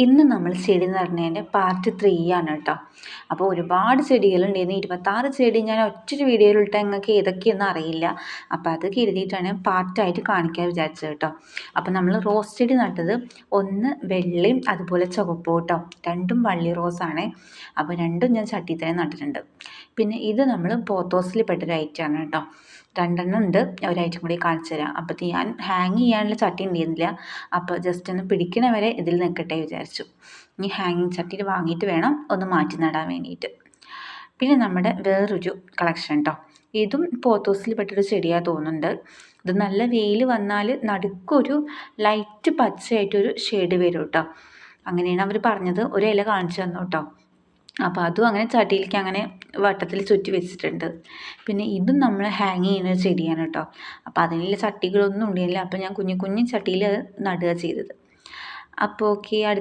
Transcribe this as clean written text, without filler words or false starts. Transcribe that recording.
ഇന്ന് നമ്മൾ ചെടി നടുന്നതിൻ്റെ പാർട്ട് 3 ആണ് കേട്ടോ. അപ്പോൾ ഒരുപാട് ചെടികളുണ്ടായിരുന്നു. 26 ചെടി ഞാൻ ഒറ്റൊരു വീഡിയോയിലിട്ട് നിങ്ങൾക്ക് ഏതൊക്കെയൊന്നും അറിയില്ല. അപ്പോൾ അത് കരുതിയിട്ടാണ് പാർട്ടായിട്ട് കാണിക്കാൻ വിചാരിച്ചത് കേട്ടോ. അപ്പോൾ നമ്മൾ റോസ് ചെടി നട്ടത് ഒന്ന് വെള്ളയും അതുപോലെ ചുവപ്പും കേട്ടോ. രണ്ടും വള്ളി റോസാണ്. അപ്പോൾ രണ്ടും ഞാൻ ചട്ടിയിൽ തന്നെ നട്ടിട്ടുണ്ട്. പിന്നെ ഇത് നമ്മൾ പോത്തോസിൽ പെട്ടൊരു ഐറ്റമാണ് കേട്ടോ. രണ്ടെണ്ണം ഉണ്ട്, ഒരൈറ്റം കൂടി കാണിച്ചു തരാം. അപ്പോൾ ഞാൻ ഹാങ് ചെയ്യാനുള്ള ചട്ടി ഉണ്ടായിരുന്നില്ല. അപ്പോൾ ജസ്റ്റ് ഒന്ന് പിടിക്കണ വരെ ഇതിൽ നിൽക്കട്ടെ വിചാരിച്ചു. ഇനി ഹാങ്ങിങ് ചട്ടിയിൽ വാങ്ങിയിട്ട് വേണം ഒന്ന് മാറ്റി നടാൻ വേണ്ടിയിട്ട്. പിന്നെ നമ്മുടെ വേറൊരു കളക്ഷൻ കേട്ടോ. ഇതും പോത്തോസിൽ പെട്ടൊരു ചെടിയാണ് തോന്നുന്നുണ്ട്. ഇത് നല്ല വെയിൽ വന്നാൽ നടുക്കൊരു ലൈറ്റ് പച്ചയായിട്ടൊരു ഷെയ്ഡ് വരും കേട്ടോ. അങ്ങനെയാണ് അവർ പറഞ്ഞത്. ഒരു ഇല കാണിച്ചു തന്നു കേട്ടോ. അപ്പോൾ അതും അങ്ങനെ ചട്ടിയിലേക്ക് അങ്ങനെ വട്ടത്തിൽ ചുറ്റി വെച്ചിട്ടുണ്ട്. പിന്നെ ഇതും നമ്മൾ ഹാങ് ചെയ്യുന്ന ചെടിയാണ് കേട്ടോ. അപ്പോൾ അതിനുള്ള ചട്ടികളൊന്നും ഉണ്ടായില്ല. അപ്പോൾ ഞാൻ കുഞ്ഞു കുഞ്ഞു ചട്ടിയിൽ നടുക ചെയ്തത്. അപ്പോൾ ഓക്കെ.